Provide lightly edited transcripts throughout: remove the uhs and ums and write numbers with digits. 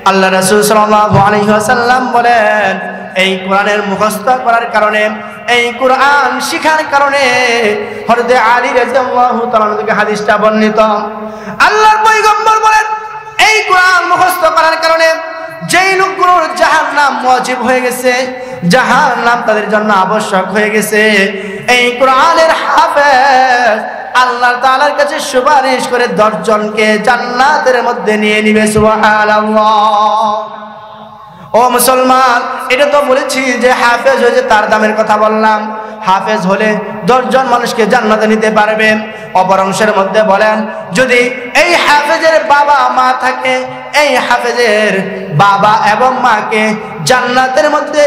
আল্লাহ রাসূল সাল্লাল্লাহু আলাইহি ওয়াসাল্লাম বলেন, এই কোরআনের মুখস্থ করার কারণে, এই কোরআন শিখার কারণে হযরত আলী রাদিয়াল্লাহু তাআলা থেকে হাদিসটা বর্ণিত, আল্লাহর পয়গম্বর বলেন, এই কোরআন মুখস্থ করার কারণে যেই লোকগুলোর জাহান্নাম ওয়াজিব হয়ে গেছে, জাহান্নাম তাদের জন্য আবশ্যক হয়ে গেছে, এই কোরআনের হাফেজ আল্লাহ তাআলার কাছে সুপারিশ করে 10 জনকে জান্নাতের মধ্যে নিয়ে নিবে। সুবহানাল্লাহ। ও মুসলমান, এটা তো বলেছি যে হাফেজ হয়ে যে তার দামের কথা বললাম, হাফেজ হলে 10 জন মানুষকে জান্নাতে নিতে পারবে। অপর অংশের মধ্যে বলেন, যদি এই হাফেজের বাবা মা থাকে, এই হাফেজের বাবা এবং মাকে জান্নাতের মধ্যে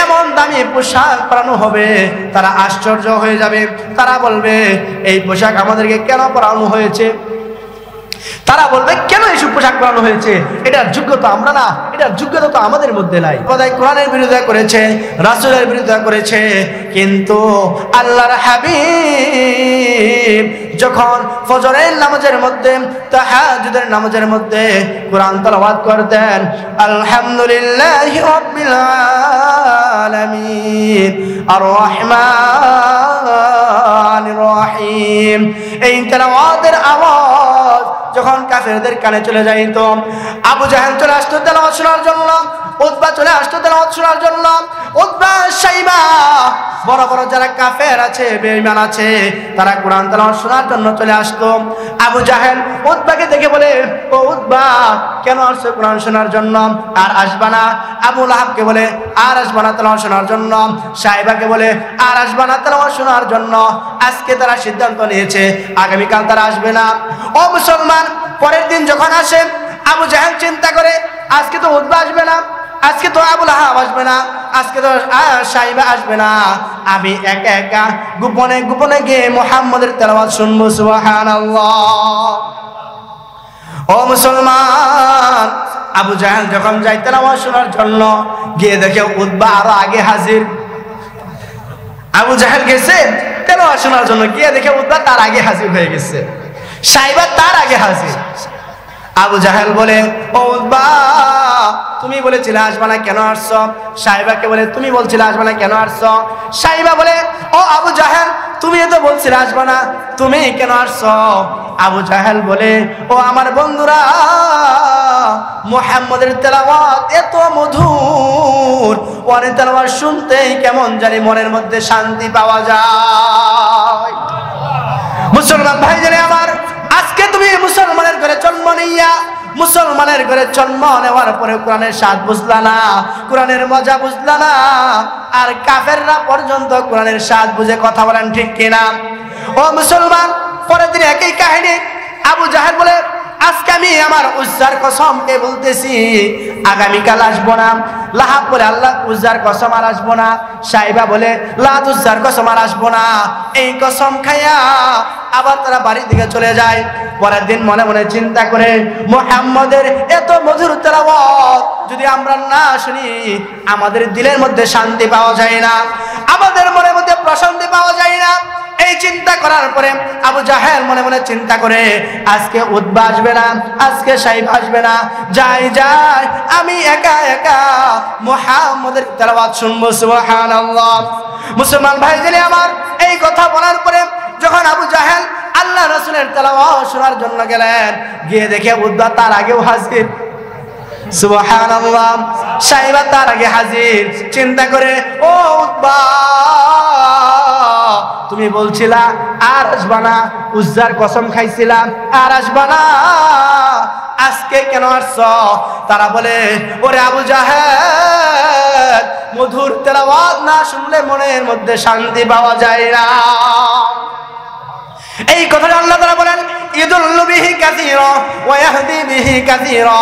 এমন দামি পোশাক পরানো হবে, তারা আশ্চর্য হয়ে যাবে। তারা বলবে, এই পোশাক আমাদেরকে কেন পরানো হয়েছে? তারা বলবে, কেন এইসব পোশাক পরানো হয়েছে? এটার যোগ্যতা আমরা না, এটার যোগ্যতা তো আমাদের মধ্যে নাই। কোরআনের বিরোধিতা করেছে, রাসূলের বিরোধিতা করেছে, কিন্তু আল্লাহর হাবিব যখন ফজরের নামাজের মধ্যে, তাহাজ্জুদের নামাজের মধ্যে কোরআন তেলাওয়াত করতেন, আলহামদুলিল্লাহি রাব্বিল আলামিন আর রহমানির রহিম, এই তেলাওয়াতের আওয়াজ যখন কাফেরদের কানে চলে যাইত, আবু জাহেল চলে আসতো তেলাওয়াত শোনার জন্য, উতবা চলে আসতো তেলাওয়াত শোনার জন্য, উতবা শাইবা বড় বড় যারা কাফের আছে, বেঈমান আছে, তারা কোরআন তেলাওয়াত শোনার জন্য চলে আসতো। আবু জাহেল উতবাকে দেখে বলে, ও উতবা, কেন আসছো কোরআন শোনার জন্য? আর আসবা না? আবু লাহাবকে বলে, আর আসবা না তেলাওয়াত শোনার জন্য? শাইবাকে বলে, আর আসবা না তেলাওয়াত শোনার জন্য? আজকে তারা সিদ্ধান্ত নিয়েছে আগামীকাল তারা আসবে না। ও মুসলমান, পরের দিন যখন আসে, আবু জাহেল চিন্তা করে, আজকে তো উতবা আসবে না, আজকে তো আবু লাহাব আসবে না, আজকে তো শাইবা আসবে না, আমি একা একা গোপনে গোপনে গিয়ে মুহাম্মদের তেলাওয়াত শুনবো। সুবহানাল্লাহ। ও মুসলমান, আবু জাহেল যখন যায় তেলাওয়াত শোনার জন্য, গিয়ে দেখে উতবা আরো আগে হাজির। আবু জাহেল গেছে তেলাওয়াত শোনার জন্য, গিয়ে দেখে উতবা তার আগে হাজির হয়ে গেছে, শাইবা তার আগে হাজির। আবু জাহেল বলে, ও উতবা, তুমি বলেছিলে আসবে না, কেন আসছো? শাইবাকে বলে, তুমি বলছিলে আসবে না, কেন আসছো? শাইবা বলে, ও আবু জাহেল, তুমি তো বলছিলে আসবে না, তুমি কেন আসছো? আবু জাহেল বলে, ও আমার বন্ধুরা, মুহাম্মদের তেলাওয়াত এত মধুর, ওর তেলাওয়াত শুনতেই কেমন জানি মনের মধ্যে শান্তি পাওয়া যায়। মুসলমান ভাইজানে আমার, আজকে তুমি মুসলমানের ঘরে জন্ম নিয়া, মুসলমানের ঘরে জন্ম নেওয়ার পরে কোরআনের স্বাদ বুঝলা না, কোরআনের মজা বুঝলা না, আর কাফেররা পর্যন্ত কোরআনের স্বাদ বুঝে কথা বলেন, ঠিক কিনা? ও মুসলমান, পরের দিন একই কাহিনী। আবু জাহেল বলে, আজকে আমি আমার উজ্জার কসমকে বলতেছি আগামীকাল আসবো না। লাহাব বলে, আল্লাহ উজ্জার কসম আর আসবো না। শাইবা বলে, লাত উজ্জার কসম আর আসবো না। এই কসম খাইয়া আবার তারা বাড়ির দিকে চলে যায়। পরের দিন মনে মনে চিন্তা করে, মুহাম্মদের এত মধুর তেলাওয়াত যদি আমরা না শুনি, আমাদের দিলের মধ্যে শান্তি পাওয়া যায় না, আমাদের মনের মধ্যে প্রশান্তি পাওয়া যায় না। এই চিন্তা করার পরে আবু জাহেল মনে মনে চিন্তা করে, আজকে উতবা আসবে না, আজকে শাইবা আসবে না, যাই যাই আমি একা একা মুহাম্মদের তেলাওয়াত শুনবো। সুবহানাল্লাহ। মুসলমান ভাইজানে আমার, এই কথা বলার পরে যখন আবু জাহেল আল্লাহ রাসূলের তেলাওয়াত শোনার জন্য গেলেন, গিয়ে দেখে উতবা তার আগেও হাজির। সুবহানাল্লাহ। শাইবা তার আগে হাজির। চিন্তা করে, ও উতবা, তুমি বলছিলা আর আসবা না, উজ্জার কসম খাইছিলাম আর আসবা না, আজকে কেন আসছো? তারা বলে, ওরে আবু জাহেল, মধুর তেলাওয়াত না শুনলে মনের মধ্যে শান্তি পাওয়া যায় না। এই কথাটা আল্লাহ তাআলা বলেন, ইদুল্লু বিহি কাসীরা ওয়া ইয়াহদি বিহি কাসীরা।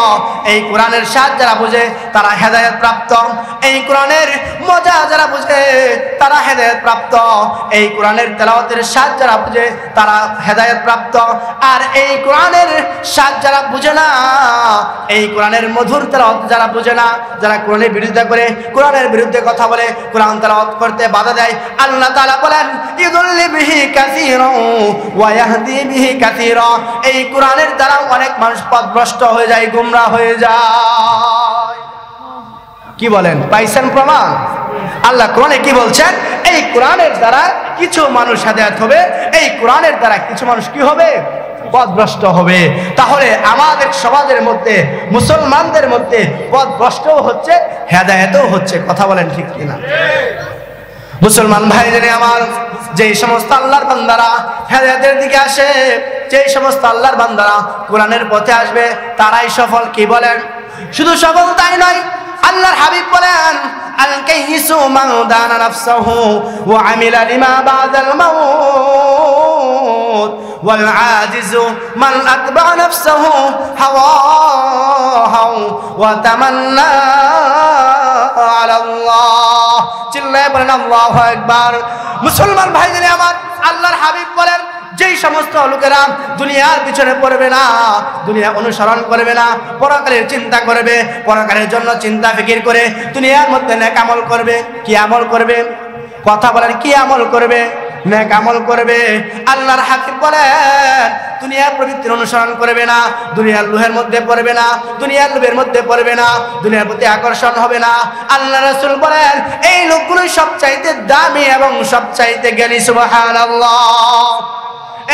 এই কোরআনের স্বাদ যারা বুঝে তারা হেদায়েত প্রাপ্ত, এই কোরআনের মজা যারা বুঝে তারা হেদায়েত প্রাপ্ত, এই কোরআনের তেলাওয়াতের স্বাদ যারা বুঝে তারা হেদায়েত প্রাপ্ত। আর এই কোরআনের স্বাদ যারা বুঝে না, এই কোরআনের মধুর তেলাওয়াত যারা বুঝে না, যারা কোরআনের বিরুদ্ধে করে, কোরআনের বিরুদ্ধে কথা বলে, কোরআন তেলাওয়াত করতে বাধা দেয়, আল্লাহ তাআলা বলেন, ইদুল্লু বিহি কাসীরা ওয়া ইয়াহদি বিহি কাসীরা। এই কোরআনের দ্বারা অনেক মানুষ পথভ্রষ্ট হয়ে যায়, গুমরাহ হয়ে যায়। কি বলেন? পাইছেন প্রমাণ? আল্লাহ কোরআনে কি বলছেন? এই কোরআনের দ্বারা কিছু মানুষ হেদায়েত হবে, এই কোরআনের দ্বারা কিছু মানুষ কি হবে? পথভ্রষ্ট হবে। তাহলে আমাদের সমাজের মধ্যে, মুসলমানদের মধ্যে পথভ্রষ্টও হচ্ছে, হেদায়েতও হচ্ছে। কথা বলেন ঠিক কিনা? মুসলমান ভাইদের আমার, যেই সমস্ত আল্লাহর বান্দারা হেদায়েতের দিকে আসে, যেই সমস্ত আল্লাহর বান্দারা কোরআনের পথে আসবে, তারাই সফল। কি বলেন? শুধু সফল তাই নয়, আল্লাহর হাবিব বলেন, আল কাইসু মান দানা নাফসাহু ওয়া আমিলা লিমা বাদাল মাউত ওয়াল আজিজু মান আতবা নাফসাহু হাওয়াহু ওয়া তামান্না আলা আল্লাহ। চিল্লায়ে বলেন আল্লাহু আকবার। মুসলমান ভাইদের আমার, আল্লাহর হাবিব বলেন, যেই সমস্ত লোকেরা দুনিয়ার পিছনে পড়বে না, দুনিয়া অনুসরণ করবে না, পরকালের চিন্তা করবে, পরকালের জন্য চিন্তা ফিকির করে দুনিয়ার মধ্যে নেক আমল করবে। কি আমল করবে? কথা বলেন, কি আমল করবে? নেক আমল করবে। আল্লাহর হাবিব বলেন, দুনিয়ার প্রবৃত্তির অনুসরণ করবে না, দুনিয়ার লোহের মধ্যে পড়বে না, দুনিয়ার লোভের মধ্যে পড়বে না, দুনিয়ার প্রতি আকর্ষণ হবে না। আল্লাহ রাসূল বলেন, এই লোকগুলোই সবচাইতে দামি এবং সবচাইতে জ্ঞানী। সুবহানাল্লাহ।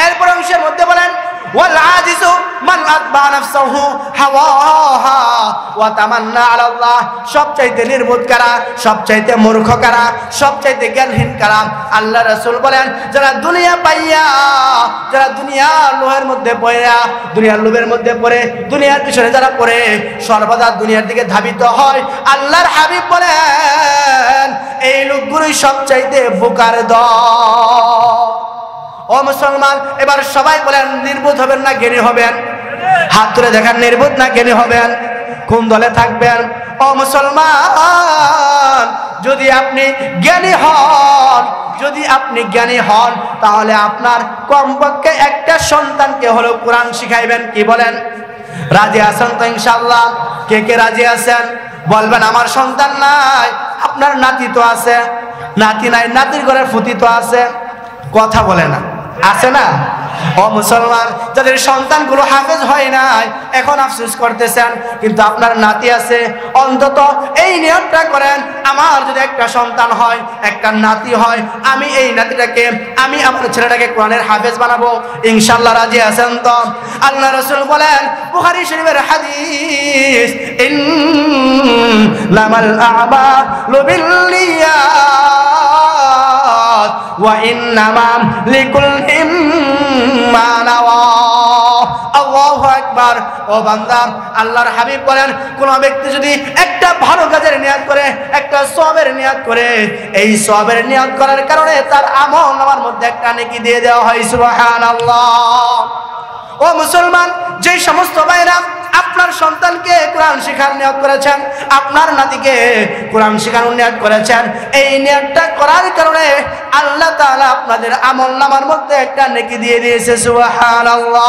এরপর অংশের মধ্যে বলেন, ওয়াল আজিজু মান আতবা নাফসাহু হাওয়াহা ওয়া তামান্না আলা আল্লাহ। সবচাইতে নির্বোধ কারা? সবচাইতে মূর্খ কারা? সবচাইতে জ্ঞানহীন কারা? আল্লাহ রাসূল বলেন, যারা দুনিয়া পাইয়া, যারা দুনিয়ার লোহের মধ্যে পড়ে, দুনিয়ার লোভের মধ্যে পড়ে, দুনিয়ার পিছনে যারা পড়ে, সর্বদা দুনিয়ার দিকে ধাবিত হয়, আল্লাহর হাবিব বলেন, এই লোকগুলোই সবচাইতে বোকার দল। ও মুসলমান, এবার সবাই বলেন, নির্বোধ হবেন না জ্ঞানী হবেন? হাত তুলে দেখান, নির্বোধ না জ্ঞানী হবেন? কোন দলে থাকবেন? ও মুসলমান, যদি আপনি জ্ঞানী হন, যদি আপনি জ্ঞানী হন, তাহলে আপনার কমপক্ষে একটা সন্তানকে হলেও কোরআন শিখাইবেন। কি বলেন? রাজি আছেন তো ইনশাআল্লাহ? কে কে রাজি আছেন? বলবেন, আমার সন্তান নাই। আপনার নাতি তো আছে। নাতি নাই, নাতির ঘরের ফুতি তো আছে। কথা বলে না, আছে না? ও মুসলমান, যাদের সন্তানগুলো হাফেজ হয় নাই, এখন আফসোস করতেছেন, কিন্তু আপনার নাতি আছে, অন্তত এই নিয়মটা করেন, আমার যদি একটা সন্তান হয়, একটা নাতি হয়, আমি এই নাতিটাকে, আমি আমার ছেলেটাকে কোরআনের হাফেজ বানাবো। ইনশাআল্লাহ রাজি আছেন তো? আল্লাহ রাসূল বলেন, বুখারী শরীফের হাদিস, ইন্নামাল আ'মালু বিন্নিয়াত ওয়া ইন্নামা লিকুল্লি মা নাওয়া। আল্লাহু আকবার। ও বান্দা, আল্লাহর হাবিব বলেন, কোন ব্যক্তি যদি একটা ভালো কাজের নিয়ত করে, একটা সওয়াবের নিয়ত করে, এই সওয়াবের নিয়ত করার কারণে তার আমলনামার মধ্যে একটা নেকি দিয়ে দেওয়া হয়। সুবহানাল্লাহ। ও মুসলমান, যে সমস্ত ভাইরা আপনার সন্তানকে কোরআন শেখার নিয়ত করেছেন, আপনার নাতিকে কোরআন শেখানোর নিয়ত করেছেন, এই নিয়তটা করার কারণে আল্লাহ তাআলা আপনাদের আমলনামার মধ্যে একটা নেকি দিয়ে দিয়েছে। সুবহানাল্লাহ।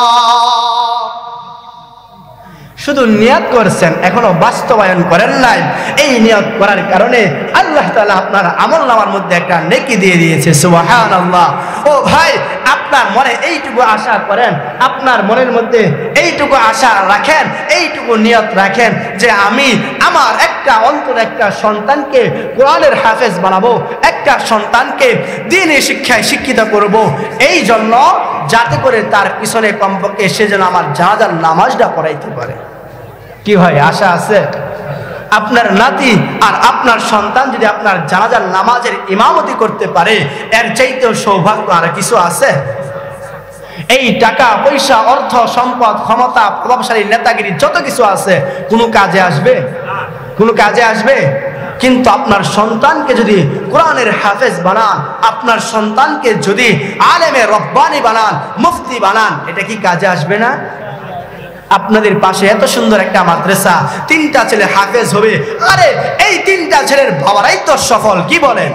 শুধু নিয়ত করছেন, এখনো বাস্তবায়ন করেন নাই, এই নিয়ত করার কারণে আল্লাহ তাআলা আপনার আমলনামার মধ্যে একটা নেকি দিয়ে দিয়েছে। সুবহানাল্লাহ। ও ভাই, আপনার মনে এইটুকু আশা করেন, আপনার মনের মধ্যে এইটুকু আশা রাখেন, এইটুকু নিয়ত রাখেন যে আমি আমার একটা অন্তত একটা সন্তানকে কোরআনের হাফেজ বানাবো, একটা সন্তানকে দ্বীনি শিক্ষায় শিক্ষিত করব, এই জন্য যাতে করে তার পিছনে কমপক্ষে সে যেন আমার জানাজার নামাজটা পড়াইতে পারে। কি হয়, আশা আছে? আপনার নাতি আর আপনার সন্তান যদি আপনার জানাজার নামাজের ইমামতি করতে পারে, এর চাইতেও সৌভাগ্য আর কিছু আছে? এই টাকা পয়সা, অর্থ সম্পদ, ক্ষমতা, প্রভাবশালী নেতাগিরি যত কিছু আছে, কোনো কাজে আসবে? কোনো কাজে আসবে? কিন্তু আপনার সন্তানকে যদি কোরআনের হাফেজ বানান, আপনার সন্তানকে যদি আলেমে রব্বানি বানান, মুফতি বানান, এটা কি কাজে আসবে না? আপনাদের পাশে এত সুন্দর একটা মাদ্রাসা, 3টা ছেলে হাফেজ হবে, আরে এই 3টা ছেলের বাবারাই তো সফল। কি বলেন?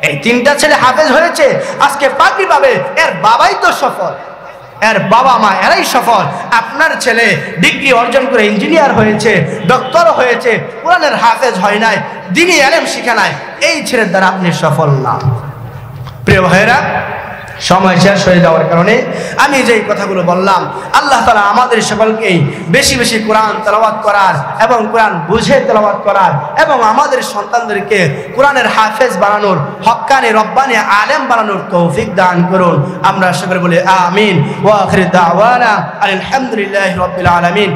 এই 3টা ছেলে হাফেজ হয়েছে, আজকে পাগড়ি পাবে, এর বাবাই তো সফল, এর বাবা মা এরাই সফল। আপনার ছেলে ডিগ্রি অর্জন করে ইঞ্জিনিয়ার হয়েছে, ডক্টর হয়েছে, কোরআনের হাফেজ হয় নাই, দ্বীনি ইলম শিখে নাই, এই ছেলের দ্বারা আপনি সফল না। প্রিয় ভাইরা, সময় শেষ হয়ে যাওয়ার কারণে আমি যেই কথাগুলো বললাম, আল্লাহ তাআলা আমাদের সকলকেই বেশি বেশি কোরআন তেলাওয়াত করার এবং কোরআন বুঝে তেলাওয়াত করার এবং আমাদের সন্তানদেরকে কোরআনের হাফেজ বানানোর, হক্কানি রব্বানি আলেম বানানোর তৌফিক দান করুন। আমরা সকলে বলি আমিন। ওয়া আখিরু দাওয়ানা আলহামদুলিল্লাহি রাব্বিল আলামিন।